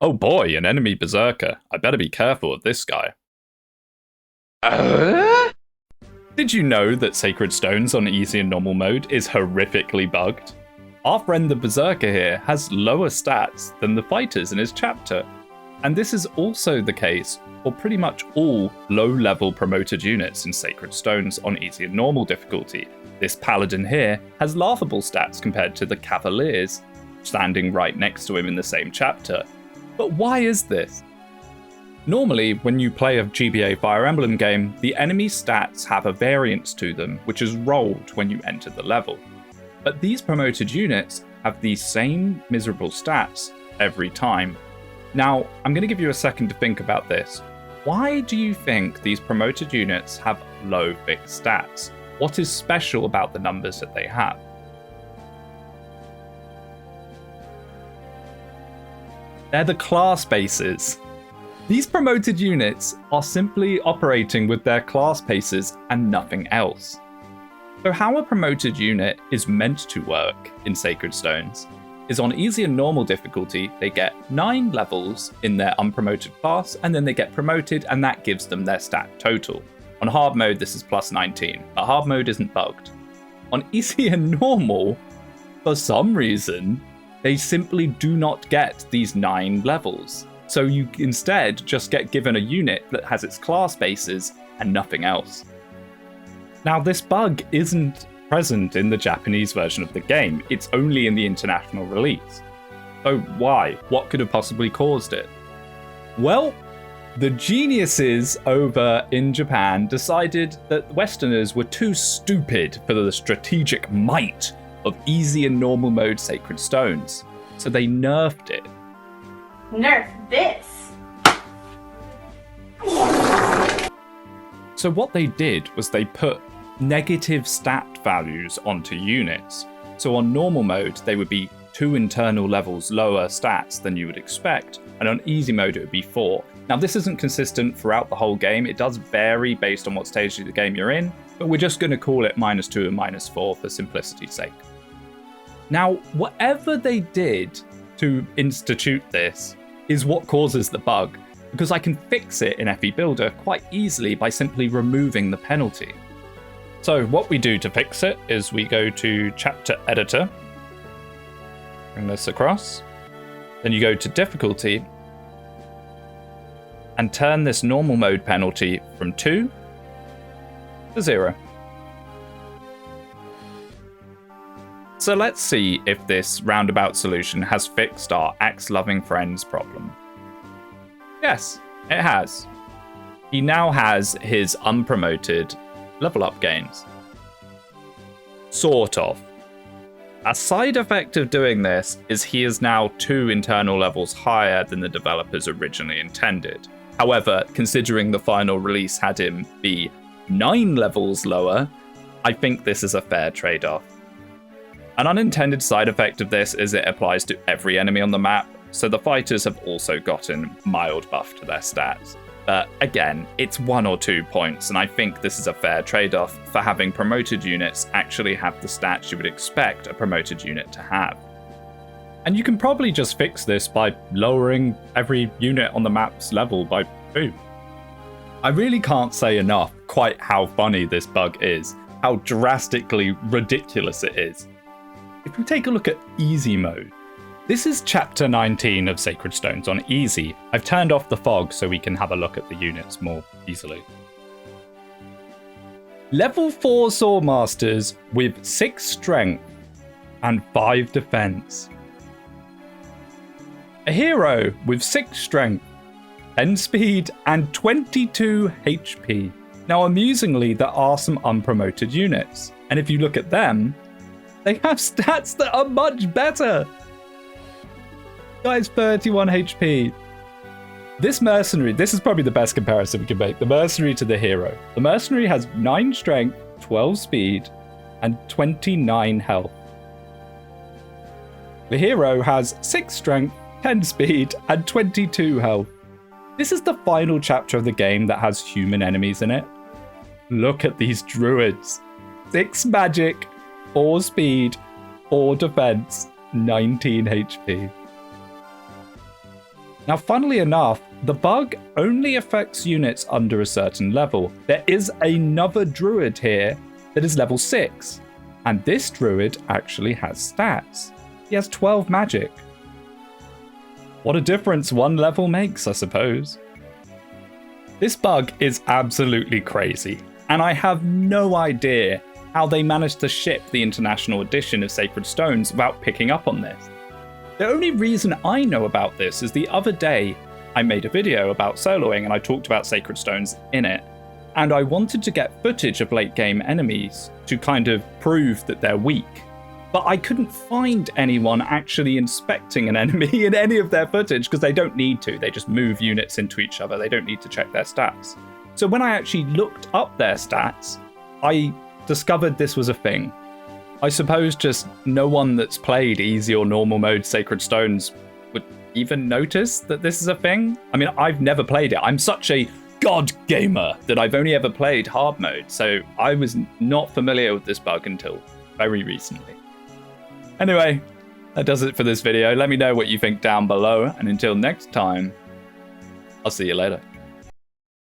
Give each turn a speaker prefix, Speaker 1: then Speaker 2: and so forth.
Speaker 1: Oh boy, an enemy berserker. I better be careful of this guy. Did you know that Sacred Stones on easy and normal mode is horrifically bugged? Our friend the berserker here has lower stats than the fighters in his chapter. And this is also the case for pretty much all low-level promoted units in Sacred Stones on easy and normal difficulty. This paladin here has laughable stats compared to the cavaliers standing right next to him in the same chapter. But why is this? Normally, when you play a GBA Fire Emblem game, the enemy stats have a variance to them, which is rolled when you enter the level. But these promoted units have the same miserable stats every time. Now, I'm going to give you a second to think about this. Why do you think these promoted units have low fixed stats? What is special about the numbers that they have? They're the class bases. These promoted units are simply operating with their class bases and nothing else. So how a promoted unit is meant to work in Sacred Stones is on easy and normal difficulty, they get 9 levels in their unpromoted class, and then they get promoted, and that gives them their stat total. On hard mode, this is plus 19, but hard mode isn't bugged. On easy and normal, for some reason, they simply do not get these 9 levels. So you instead just get given a unit that has its class bases and nothing else. Now, this bug isn't present in the Japanese version of the game, it's only in the international release. So why? What could have possibly caused it? Well, the geniuses over in Japan decided that Westerners were too stupid for the strategic might of easy and normal mode Sacred Stones, so they nerfed it.
Speaker 2: Nerf this!
Speaker 1: So what they did was they put negative stat values onto units. So on normal mode, they would be 2 internal levels lower stats than you would expect, and on easy mode it would be 4. Now this isn't consistent throughout the whole game, it does vary based on what stage of the game you're in, but we're just going to call it -2 and -4 for simplicity's sake. Now, whatever they did to institute this is what causes the bug, because I can fix it in FE Builder quite easily by simply removing the penalty. So what we do to fix it is we go to Chapter Editor, bring this across, then you go to Difficulty, and turn this normal mode penalty from 2 to 0. So let's see if this roundabout solution has fixed our axe-loving friend's problem. Yes, it has. He now has his unpromoted level up gains. Sort of. A side effect of doing this is he is now 2 internal levels higher than the developers originally intended. However, considering the final release had him be 9 levels lower, I think this is a fair trade-off. An unintended side effect of this is it applies to every enemy on the map, so the fighters have also gotten mild buff to their stats. But again, it's 1 or 2 points, and I think this is a fair trade-off for having promoted units actually have the stats you would expect a promoted unit to have. And you can probably just fix this by lowering every unit on the map's level by 2. I really can't say enough quite how funny this bug is, how drastically ridiculous it is. If we take a look at easy mode, this is chapter 19 of Sacred Stones on easy. I've turned off the fog so we can have a look at the units more easily. Level 4 Swordmasters with 6 strength and 5 defense. A hero with 6 strength, 10 speed and 22 HP. Now amusingly, there are some unpromoted units, and if you look at them, they have stats that are much better. Guy's 31 HP. This mercenary, this is probably the best comparison we can make. The mercenary to the hero. The mercenary has 9 strength, 12 speed, and 29 health. The hero has 6 strength, 10 speed, and 22 health. This is the final chapter of the game that has human enemies in it. Look at these druids. 6 magic, 4 speed, 4 defense, 19 HP. Now, funnily enough, the bug only affects units under a certain level. There is another druid here that is level 6, and this druid actually has stats. He has 12 magic. What a difference one level makes, I suppose. This bug is absolutely crazy, and I have no idea how they managed to ship the international edition of Sacred Stones without picking up on this. The only reason I know about this is the other day I made a video about soloing and I talked about Sacred Stones in it, and I wanted to get footage of late game enemies to kind of prove that they're weak. But I couldn't find anyone actually inspecting an enemy in any of their footage because they don't need to. They just move units into each other. They don't need to check their stats. So when I actually looked up their stats, I discovered this was a thing. I suppose just no one that's played easy or normal mode Sacred Stones would even notice that this is a thing. I mean, I've never played it. I'm such a god gamer that I've only ever played hard mode. So I was not familiar with this bug until very recently. Anyway, that does it for this video. Let me know what you think down below. And until next time, I'll see you later.